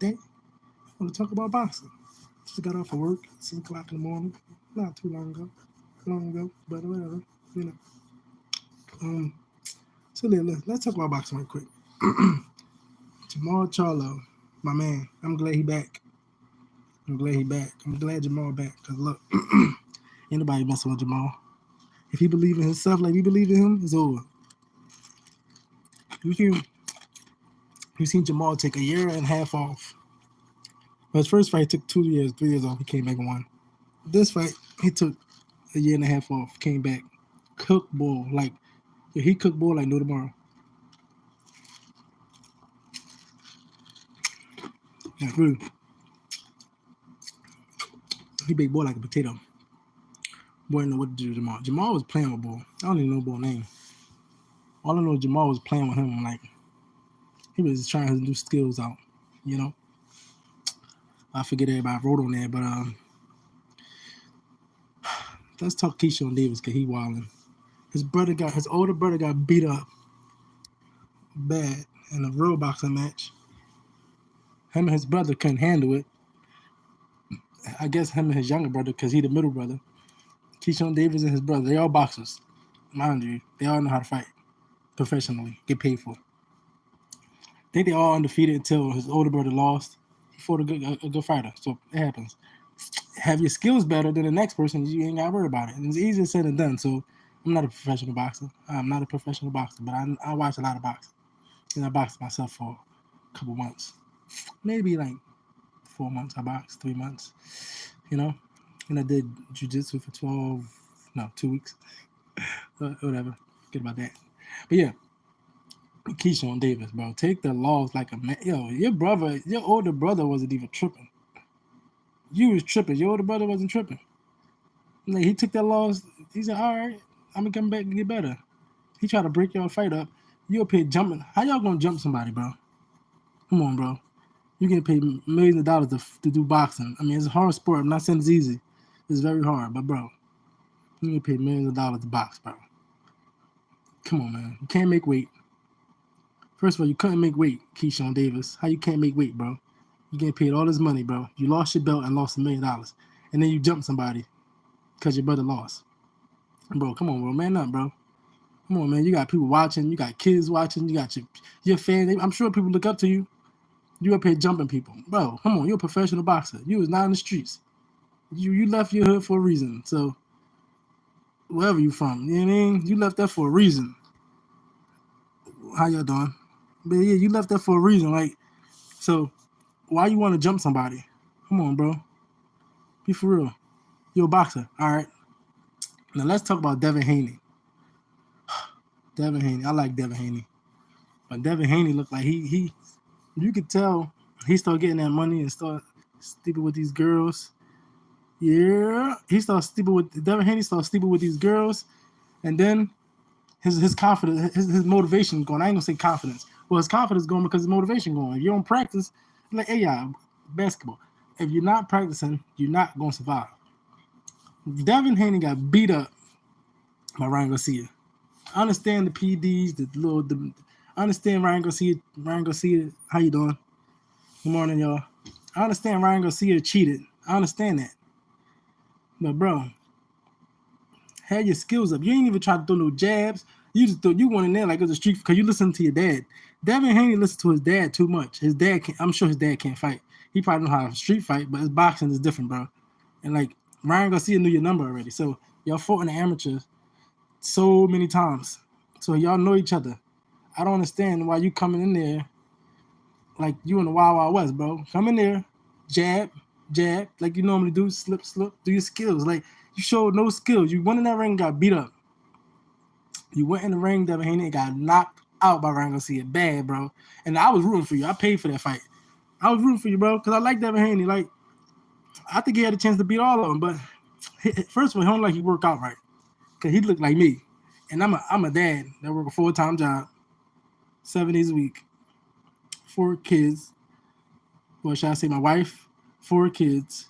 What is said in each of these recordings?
day. I want to talk about boxing. Just got off of work, 6 o'clock in the morning. Not too long ago, but whatever, you know. Um, so let's talk about boxing real quick. Jermall Charlo, my man. I'm glad he back. I'm glad Jermall back. Cause look, ain't nobody messing with Jermall. If he believe in himself like we believe in him, it's over. You seen Jermall take a year and a half off. His first fight took 2 years, 3 years off. He came back and won. This fight, he took a year and a half off. Came back, cooked bull like he cooked bull like no tomorrow. Yeah, really. He baked bull like a potato. Boy, didn't know what to do to Jermall. Jermall was playing with bull. I don't even know bull name. All I know is Jermall was playing with him. Like he was trying his new skills out. You know. I forget everybody wrote on there, but let's talk Keyshawn Davis because he wilding. His older brother got beat up bad in a real boxing match. Him and his brother couldn't handle it. I guess him and his younger brother, because he the middle brother. Keyshawn Davis and his brother, they all boxers. Mind you, they all know how to fight professionally, get paid for. I think they all undefeated until his older brother lost. He fought a good fighter, so it happens. Have your skills better than the next person, you ain't got to worry about it. And it's easier said than done, so I'm not a professional boxer. I'm not a professional boxer, but I watch a lot of boxing. And I boxed myself for a couple months. Maybe like 4 months. I boxed 3 months, you know. And I did jiu-jitsu for 2 weeks. Whatever. Forget about that. But yeah, Keyshawn Davis, bro. Take the loss like a man. Yo, your older brother wasn't even tripping. You was tripping. Your older brother wasn't tripping. Like, he took that loss. He said, all right, I'm going to come back and get better. He tried to break your fight up. You up here jumping. How y'all going to jump somebody, bro? Come on, bro. You get paid millions of dollars to do boxing. I mean, it's a hard sport. I'm not saying it's easy. It's very hard. But, bro, you get paid millions of dollars to box, bro. Come on, man. You can't make weight. First of all, you couldn't make weight, Keyshawn Davis. How you can't make weight, bro? You getting paid all this money, bro. You lost your belt and lost $1 million. And then you jump somebody because your brother lost. Bro, come on, bro. Man up, bro. Come on, man. You got people watching. You got kids watching. You got your fans. I'm sure people look up to you. You up here jumping people. Bro, come on. You're a professional boxer. You was not in the streets. You left your hood for a reason. So, wherever you from, you know what I mean? You left that for a reason. How y'all doing? But yeah, you left that for a reason. Like, so, why you want to jump somebody? Come on, bro. Be for real. You're a boxer. All right. Now, let's talk about Devin Haney. Devin Haney. I like Devin Haney. But Devin Haney looked like he you could tell he started getting that money and started sleeping with these girls. Yeah. Devin Haney started sleeping with these girls. And then his confidence, his motivation going. I ain't gonna say confidence. Well, his confidence going because his motivation going. If you don't practice, like, hey, basketball. If you're not practicing, you're not gonna survive. Devin Haney got beat up by Ryan Garcia. I understand the PDs, I understand Ryan Garcia, how you doing? Good morning, y'all. I understand Ryan Garcia cheated. I understand that. But, bro, had your skills up. You ain't even try to throw no jabs. You just threw, you went in there like it was a street because you listened to your dad. Devin Haney listened to his dad too much. I'm sure his dad can't fight. He probably know how to street fight, but his boxing is different, bro. And, like, Ryan Garcia knew your number already. So, y'all fought in the amateurs so many times. So, y'all know each other. I don't understand why you coming in there like you in the Wild Wild West, bro. Come in there, jab, like you normally do, slip, do your skills. Like, you showed no skills. You went in that ring and got beat up. You went in the ring, Devin Haney, and got knocked out by Ryan Garcia. Bad, bro. And I was rooting for you. I paid for that fight. I was rooting for you, bro, because I like Devin Haney. Like, I think he had a chance to beat all of them, but first of all, he don't like he work out right, because he looked like me. And I'm a dad that work a full-time job, 7 days a week, 4 kids. Well, should I say my wife, 4 kids,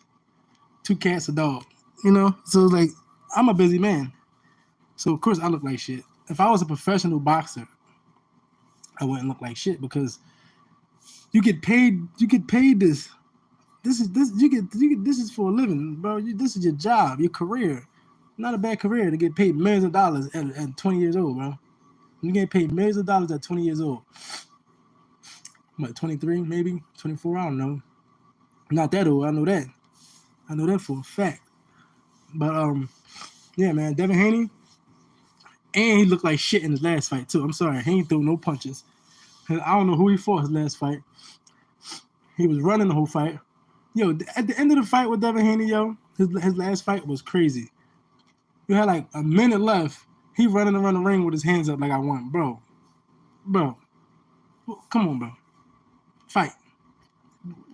2 cats, a dog. You know? So, like, I'm a busy man. So, of course, I look like shit. If I was a professional boxer, I wouldn't look like shit because You get paid. You get paid this. This is this is for a living, bro. This is your job, your career. Not a bad career to get paid millions of dollars at 20 years old, bro. You get paid millions of dollars at 20 years old. What, 23, maybe 24? I don't know. Not that old. I know that. I know that for a fact. But yeah, man, Devin Haney, and he looked like shit in his last fight too. I'm sorry, he ain't threw no punches. I don't know who he fought his last fight. He was running the whole fight. Yo, at the end of the fight with Devin Haney, yo, his last fight was crazy. You had like a minute left. He running around the ring with his hands up like I won. Bro. Come on, bro. Fight.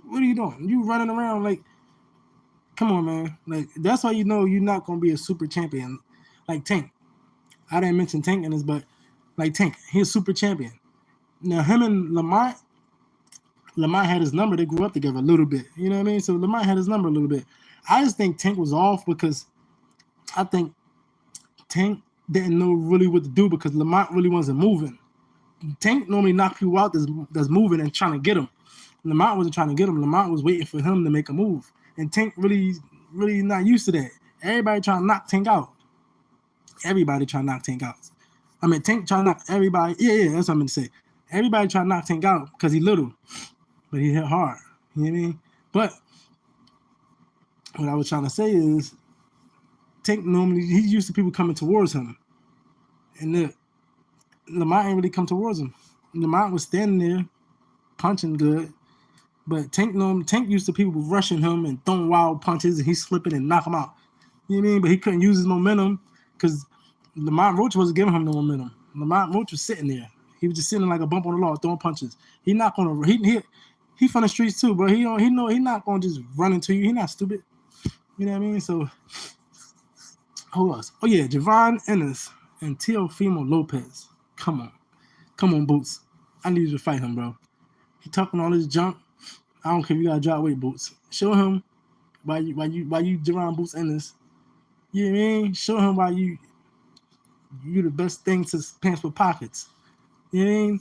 What are you doing? You running around like, come on, man. Like, that's how you know you're not going to be a super champion. Like Tank. I didn't mention Tank in this, but like Tank, he's a super champion. Now, him and Lamont had his number. They grew up together a little bit. You know what I mean? So Lamont had his number a little bit. I just think Tank was off because I think Tank didn't know really what to do because Lamont really wasn't moving. Tank normally knock people out that's moving and trying to get him. Lamont wasn't trying to get him. Lamont was waiting for him to make a move. And Tank really not used to that. Everybody trying to knock Tank out. Everybody trying to knock Tank out. I mean, Tank trying to knock everybody. Yeah, that's what I'm going to say. Everybody trying to knock Tank out because he's little. But he hit hard. You know what I mean? But what I was trying to say is Tank normally, he's used to people coming towards him. And Lamont ain't really come towards him. Lamont was standing there, punching good. But Tank used to people rushing him and throwing wild punches, and he's slipping and knock him out. You know what I mean? But he couldn't use his momentum because Lamont Roach wasn't giving him no momentum. Lamont Roach was sitting there. He was just sitting like a bump on the law, throwing punches. He not gonna he from the streets too, but he not gonna just run into you. He not stupid. You know what I mean? So who else? Oh yeah, Javon Ennis and Teofimo Lopez. Come on, Boots. I need you to fight him, bro. He talking all this junk. I don't care if you gotta drop weight, Boots. Show him why you Jaron Boots Ennis. You know what I mean? Show him why you the best thing to pants with pockets. You know what I mean?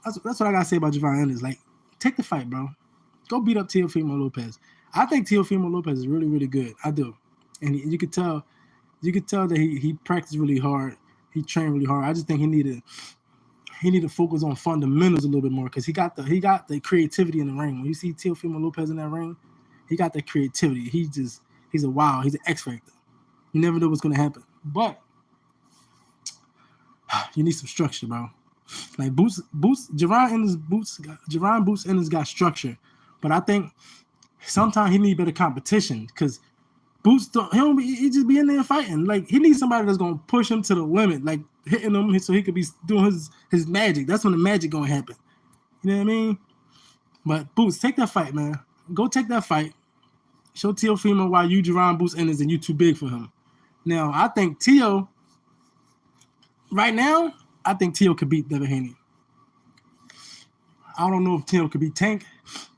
That's what I gotta say about Javon Ennis. Like, take the fight, bro. Go beat up Teofimo Lopez. I think Teofimo Lopez is really, really good. I do. And you could tell that he practiced really hard. He trained really hard. I just think he needed to focus on fundamentals a little bit more because he got the creativity in the ring. When you see Teofimo Lopez in that ring, he got that creativity. He's an X factor. You never know what's gonna happen. But you need some structure, bro. Like Jaron Boots Ennis got structure, but I think sometimes he need better competition because Boots he just be in there fighting. Like he needs somebody that's gonna push him to the limit, like hitting him so he could be doing his magic. That's when the magic gonna happen. You know what I mean? But Boots, take that fight, man. Go take that fight. Show Teofimo why you Jaron Boots Ennis and you too big for him. Now I think Teo. Right now, I think Teo could beat Devin Haney. I don't know if Teo could beat Tank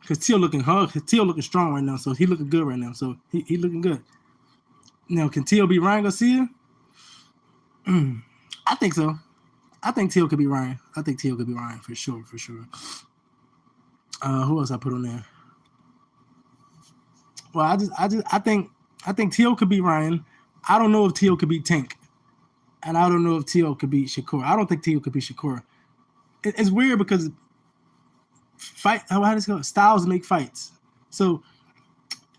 because Teo looking strong right now, so he looking good right now. So he looking good. Now, can Teo beat Ryan Garcia? I think so. I think Teo could beat Ryan. I think Teo could beat Ryan for sure. Who else I put on there? Well, I think Teo could beat Ryan. I don't know if Teo could beat Tank. And I don't know if Teo could beat Shakur. I don't think Teo could beat Shakur. It's weird because how does it go? Styles make fights. So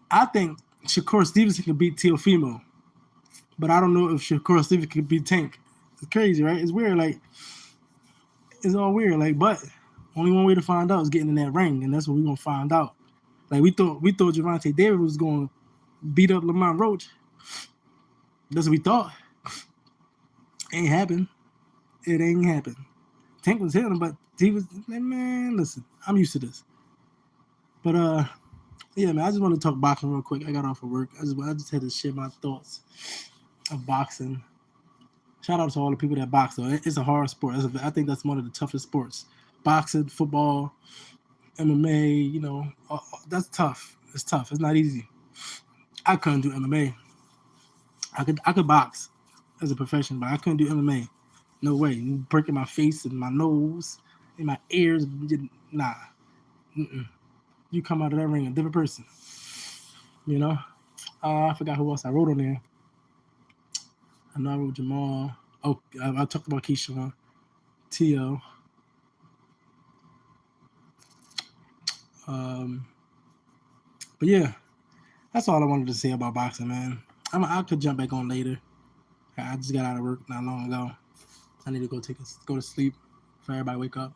I think Shakur Stevenson could beat Teofimo. But I don't know if Shakur Stevenson could beat Tank. It's crazy, right? It's weird. Like, it's all weird. Like, but only one way to find out is getting in that ring. And that's what we're going to find out. Like, we thought Gervonta Davis was going to beat up Lamont Roach. That's what we thought. Ain't happened. It ain't happened. Tank was hitting him, but he was like, man, listen, I'm used to this. But yeah, man, I just want to talk boxing real quick. I got off of work. I just had to share my thoughts of boxing. Shout out to all the people that box though. It's a hard sport. I think that's one of the toughest sports. Boxing, football, MMA, you know, that's tough. It's tough. It's not easy. I couldn't do MMA. I could box as a profession, but I couldn't do MMA. No way. Breaking my face and my nose and my ears. Nah. You come out of that ring a different person. You know? I forgot who else I wrote on there. I know I wrote Jermall. Oh, I talked about Keyshawn. Tio. But yeah, that's all I wanted to say about boxing, man. I could jump back on later. I just got out of work not long ago. I need to go to sleep before everybody wake up.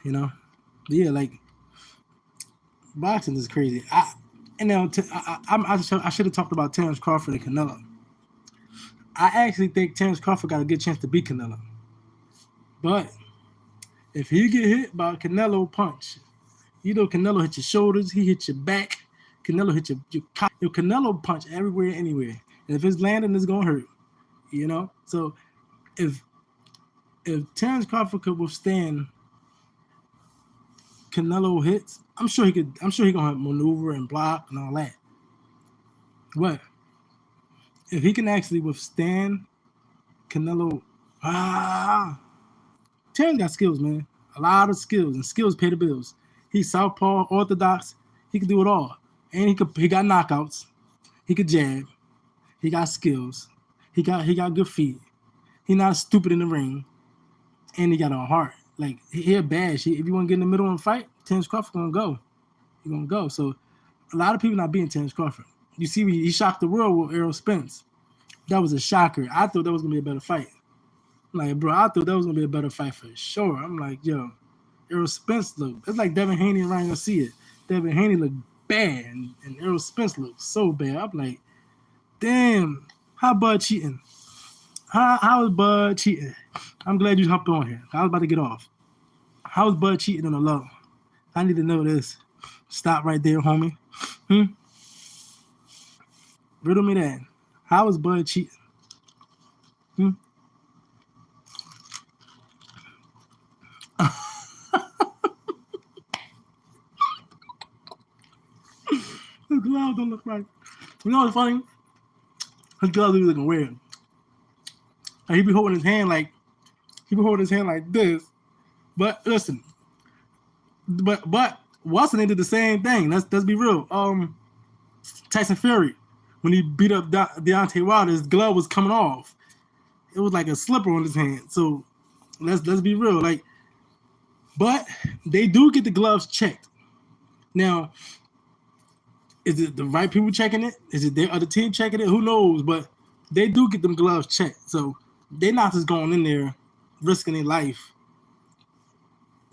You know? But yeah, like boxing is crazy. I should have talked about Terrence Crawford and Canelo. I actually think Terrence Crawford got a good chance to beat Canelo. But if he get hit by a Canelo punch, you know Canelo hit your shoulders, he hit your back, Canelo hit your Canelo punch everywhere, anywhere. And if it's landing, it's gonna hurt. You know? So if Terrence Crawford could withstand Canelo hits, I'm sure he gonna maneuver and block and all that. But if he can actually withstand Canelo, Terrence got skills, man. A lot of skills, and skills pay the bills. He's southpaw, orthodox. He can do it all, and he got knockouts. He could jab. He got skills. He got good feet. He not stupid in the ring, and he got a heart. Like he a bash. If you want to get in the middle of a fight, Terrence Crawford gonna go. He gonna go. So a lot of people not beating Terrence Crawford. You see, he shocked the world with Errol Spence. That was a shocker. I thought that was gonna be a better fight. Like, bro, I thought that was gonna be a better fight for sure. I'm like, yo, Errol Spence it's like Devin Haney and Ryan Garcia. Devin Haney looked bad, and Errol Spence looked so bad. I'm like, damn, how Bud cheating? How is Bud cheating? I'm glad you hopped on here. I was about to get off. How is Bud cheating on the low? I need to know this. Stop right there, homie. Riddle me that. How is Bud cheating? His gloves don't look right. You know what's funny? His gloves are looking weird. Like he be holding his hand like this. But listen, but Watson did the same thing. Let's be real. Tyson Fury, when he beat up Deontay Wilder, his glove was coming off. It was like a slipper on his hand. So let's be real. Like, but they do get the gloves checked. Now, is it the right people checking it? Is it their other team checking it? Who knows? But they do get them gloves checked. So they're not just going in there risking their life.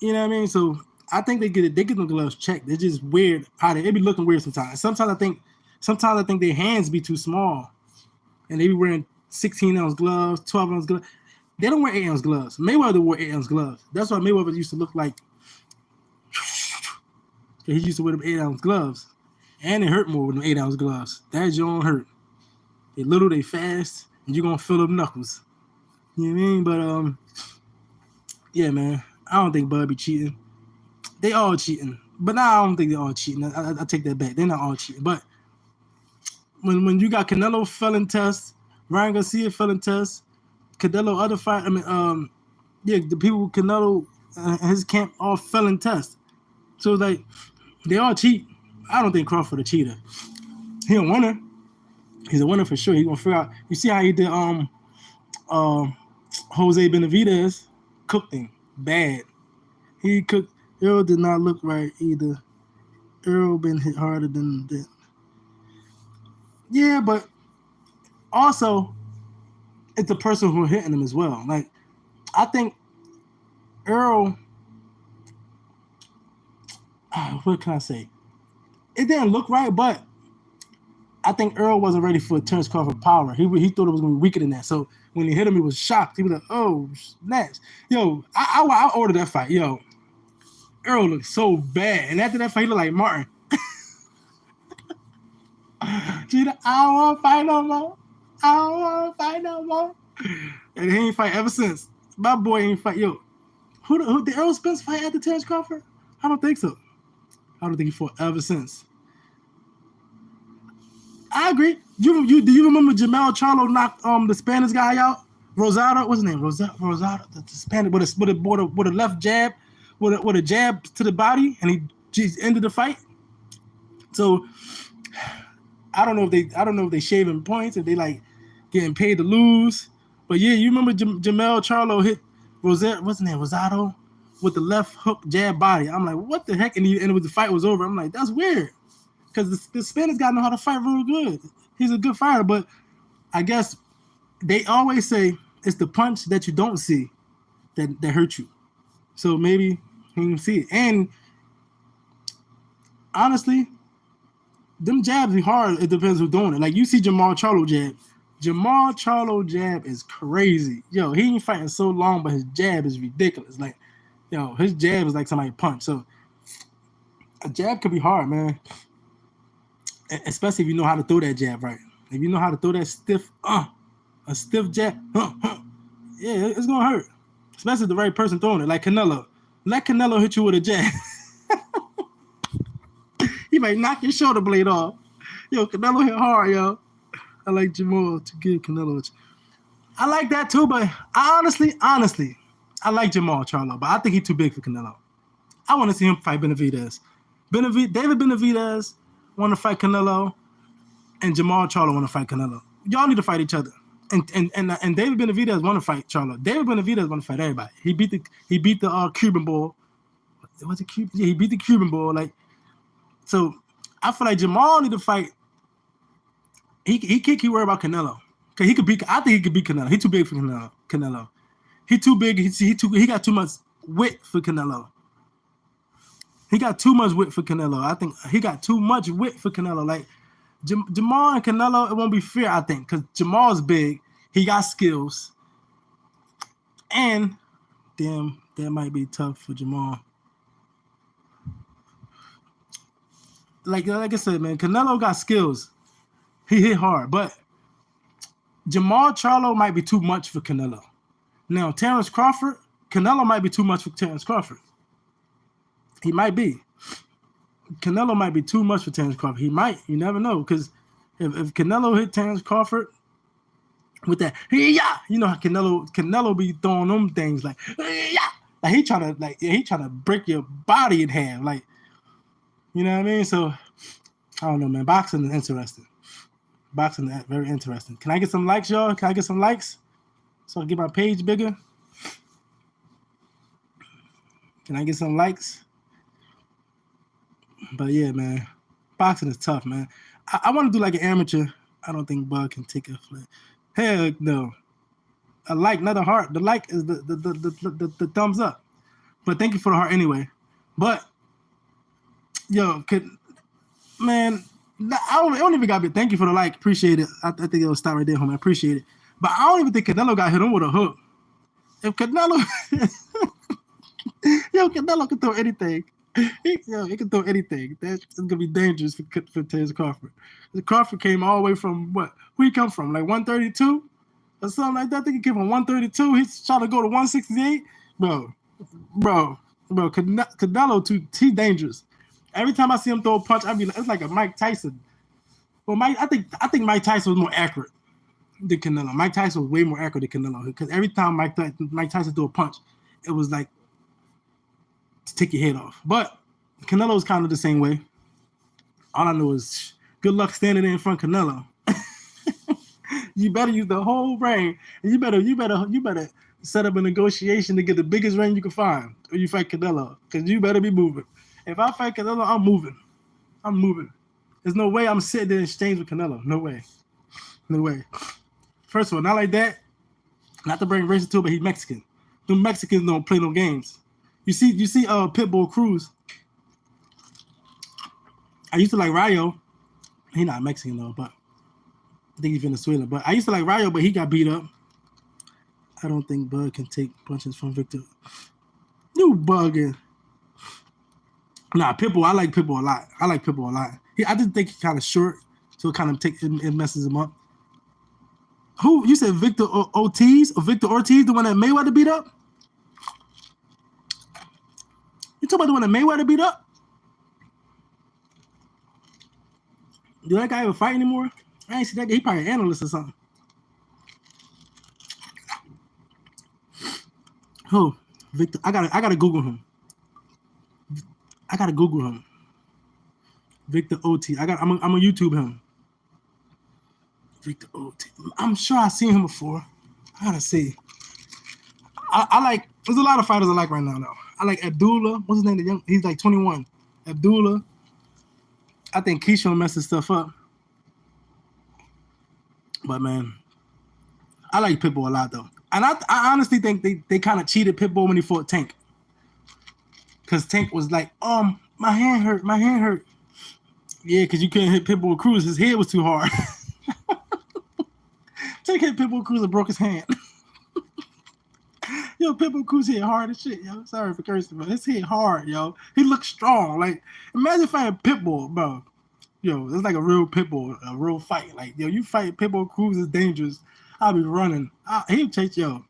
You know what I mean? So I think they get them gloves checked. They're just weird how they be looking weird sometimes. Sometimes I think their hands be too small. And they be wearing 16-ounce gloves, 12-ounce gloves. They don't wear 8-ounce gloves. Mayweather wore 8-ounce gloves. That's why Mayweather used to look like he used to wear them 8-ounce gloves. And it hurt more with them 8-ounce gloves. That joint hurt. They little, they fast, and you're gonna feel them knuckles. You know what I mean? But yeah, man. I don't think Bud be cheating. They all cheating. But now I don't think they all cheating. I take that back. They're not all cheating. But when you got Canelo failing tests, Ryan Garcia failing tests, Canelo other fight, the people with Canelo and his camp all failing tests. So like they all cheat. I don't think Crawford a cheater. He a winner. He's a winner for sure. He gonna figure out. You see how he did Jose Benavidez cooked him bad. He cooked. Errol did not look right either. Errol been hit harder than that. Yeah, but also it's the person who hitting him as well. Like I think Errol. What can I say? It didn't look right, but I think Errol wasn't ready for Terrence Crawford power. He thought it was going to be weaker than that. So when he hit him, he was shocked. He was like, oh, snatch. Yo, I ordered that fight. Yo, Errol looked so bad. And after that fight, he looked like Martin. I don't want to fight no more. I don't want to fight no more. And he ain't fight ever since. My boy ain't fight. Yo, who did Errol Spence fight after Terrence Crawford? I don't think so. I don't think he fought ever since. I agree. Do you remember Jermall Charlo knocked the Spanish guy out? Rosado, what's his name? Rosado, the Spanish with a left jab. with a jab to the body, and he just ended the fight. So I don't know if they shaving points, if they like getting paid to lose. But yeah, you remember Jermall Charlo hit Rosado with the left hook jab body. I'm like, what the heck? And when the fight was over, I'm like, that's weird. Because the Spanish guy know how to fight real good. He's a good fighter, but I guess they always say it's the punch that you don't see that hurt you. So maybe he didn't see it. And honestly, them jabs be hard. It depends who's doing it. Like, you see Jermall Charlo jab. Jermall Charlo jab is crazy. Yo, he ain't fighting so long, but his jab is ridiculous. Like, yo, his jab is like somebody punch. So a jab could be hard, man. Especially if you know how to throw that jab right. If you know how to throw that stiff, a stiff jab, yeah, it's gonna hurt. Especially the right person throwing it, like Canelo. Let Canelo hit you with a jab. He might knock your shoulder blade off. Yo, Canelo hit hard, yo. I like Jermall to give Canelo. I like that too, but honestly, I like Jermall Charlo, but I think he's too big for Canelo. I want to see him fight Benavidez. David Benavidez want to fight Canelo, and Jermall Charlo want to fight Canelo. Y'all need to fight each other. And David Benavidez want to fight Charlo. David Benavidez want to fight everybody. He beat the Cuban bull. Was it Cuban? Yeah, he beat the Cuban bull. Like, so I feel like Jermall need to fight. He can't keep worried about Canelo. Cause I think he could beat Canelo. He's too big for Canelo. He too big. He got too much wit for Canelo. He got too much wit for Canelo. I think he got too much wit for Canelo. Like, Jermall and Canelo, it won't be fair, I think, because Jamal's big. He got skills. And, damn, that might be tough for Jermall. Like I said, man, Canelo got skills. He hit hard. But Jermall Charlo might be too much for Canelo. Now, Terrence Crawford, Canelo might be too much for Terrence Crawford. He might be. Canelo might be too much for Terrence Crawford. He might. You never know. Because if Canelo hit Terrence Crawford with that, you know how Canelo be throwing them things like, like he trying to break your body in half. Like, you know what I mean? So, I don't know, man. Boxing is interesting. Boxing is very interesting. Can I get some likes, y'all? Can I get some likes so I can get my page bigger? Can I get some likes? But yeah, man, boxing is tough, man. I want to do like an amateur. I don't think Bud can take a flip. Hell no. A like, not a heart. The like is the thumbs up. But thank you for the heart anyway. But yo, man, I don't even got to thank you for the like. Appreciate it. I think it'll stop right there, homie. I appreciate it. But I don't even think Canelo got hit on with a hook. If Canelo, Canelo can throw anything. He can throw anything. That's gonna be dangerous for Terrence Crawford. Crawford came all the way from what? Where he come from? Like 132 or something like that. I think he came from 132. He's trying to go to 168. Bro. Canelo he's dangerous. Every time I see him throw a punch, it's like a Mike Tyson. Well, I think Mike Tyson was more accurate than Canelo. Mike Tyson was way more accurate than Canelo because every time Mike Tyson threw a punch, it was like to take your head off. But Canelo's kind of the same way. All I know is good luck standing there in front of Canelo. You better use the whole ring, and you better set up a negotiation to get the biggest ring you can find, or you fight Canelo, because you better be moving. If I fight Canelo, I'm moving. There's no way I'm sitting there in exchange with Canelo. No way. First of all, not like that. Not to bring race into it, but he's Mexican. The Mexicans don't play no games. You see, Pitbull Cruz. I used to like Rayo. He's not Mexican though, but I think he's Venezuelan. But I used to like Rayo, but he got beat up. I don't think Bud can take punches from Victor. You bugging. Nah, Pitbull. I like Pitbull a lot. I just think he's kind of short, so it messes him up. Who you said? Victor Ortiz or Victor Ortiz, the one that Mayweather beat up? You talking about the one that Mayweather beat up? Do that guy ever fight anymore? I ain't see that guy. He probably an analyst or something. Who? Victor. I gotta Google him. I gotta Google him. Victor OT. I'm gonna YouTube him. Victor OT. I'm sure I've seen him before. I gotta see. I like. There's a lot of fighters I like right now though. I like Abdullah. What's his name? The young. He's like 21. Abdullah. I think Keyshawn messes stuff up. But man, I like Pitbull a lot though. And I honestly think they kind of cheated Pitbull when he fought Tank. Because Tank was like, my hand hurt. Yeah, because you couldn't hit Pitbull Cruz. His head was too hard. Tank hit Pitbull Cruz and broke his hand. Yo, Pitbull Cruz hit hard as shit, yo. Sorry for cursing, but his hit hard, yo. He looked strong. Like, imagine fighting Pitbull, bro. Yo, it's like a real Pitbull, a real fight. Like, yo, you fight Pitbull Cruz is dangerous. I'll be running. He'll chase, yo.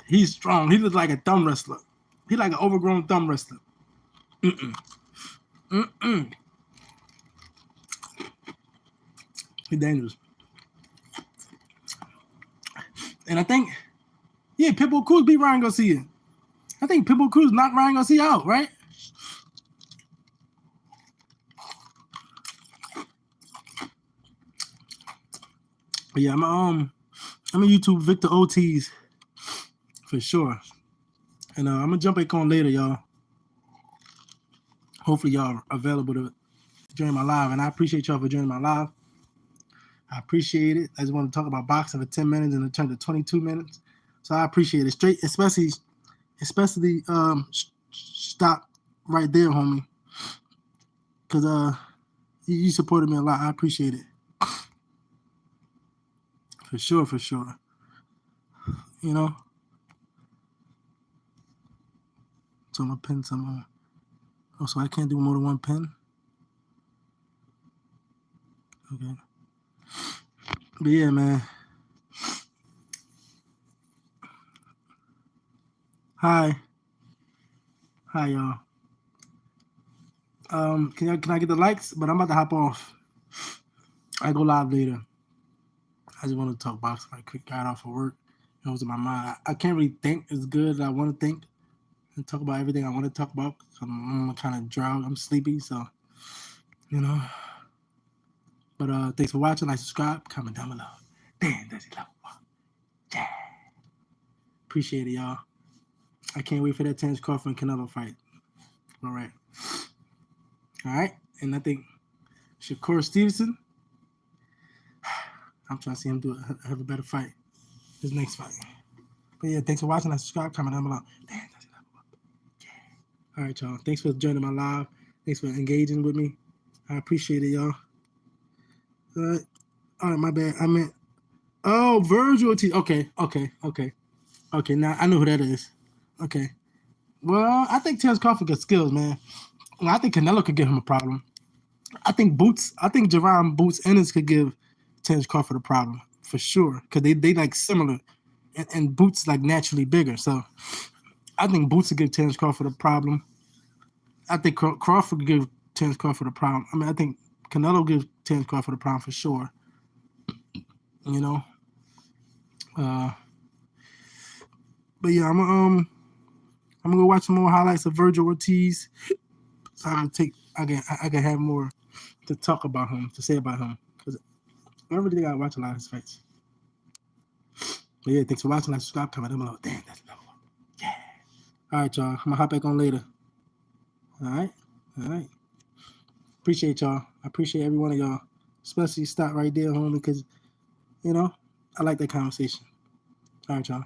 He's strong. He looks like a thumb wrestler. He like an overgrown thumb wrestler. He's dangerous. And I think, yeah, Pitbull Cruz beat Ryan Garcia. I think Pitbull Cruz knocked Ryan Garcia out, right? But yeah, I'm gonna YouTube Victor OTs for sure. And I'm gonna jump back on later, y'all. Hopefully y'all are available to join my live. And I appreciate y'all for joining my live. I appreciate it. I just want to talk about boxing for 10 minutes and it turned to 22 minutes. So I appreciate it. Straight, especially stop right there, homie. Cause you supported me a lot. I appreciate it. For sure. You know. So I'm gonna pin some. Oh, so I can't do more than one pin. Okay. But yeah, man. Hi, y'all. Can I get the likes? But I'm about to hop off. I go live later. I just want to talk boxing. I quick got off of work. It was in my mind. I can't really think as good as I want to think and talk about everything I want to talk about. I'm kind of drowsy. I'm sleepy, so you know. But thanks for watching. Like, subscribe, comment down below. Damn, that's it. Yeah. Appreciate it, y'all. I can't wait for that Terence Crawford and Canelo fight. All right. And I think Shakur Stevenson. I'm trying to see him have a better fight. His next fight. But yeah, thanks for watching. Like, subscribe, comment down below. Damn, that's it. Yeah. All right, y'all. Thanks for joining my live. Thanks for engaging with me. I appreciate it, y'all. All right, my bad. I meant, Virgil T. Okay. Now I know who that is. Okay. Well, I think Terence Crawford got skills, man. I think Canelo could give him a problem. I think Jaron Boots Ennis could give Terence Crawford a problem for sure because they like similar, and Boots like naturally bigger. So I think Boots would give Terence Crawford a problem. I think Crawford could give Terence Crawford a problem. I mean, I think Canelo gives Terence Crawford a problem for sure. You know. But yeah, I'm gonna go watch some more highlights of Virgil Ortiz. So I can have more to talk about him, to say about him. Because I really think I watch a lot of his fights. But yeah, thanks for watching. Like, subscribe, comment down below. Damn, that's low. Yeah. All right, y'all. I'm gonna hop back on later. All right. Appreciate y'all. I appreciate every one of y'all. Especially stop right there, homie, because, you know, I like that conversation. All right, y'all.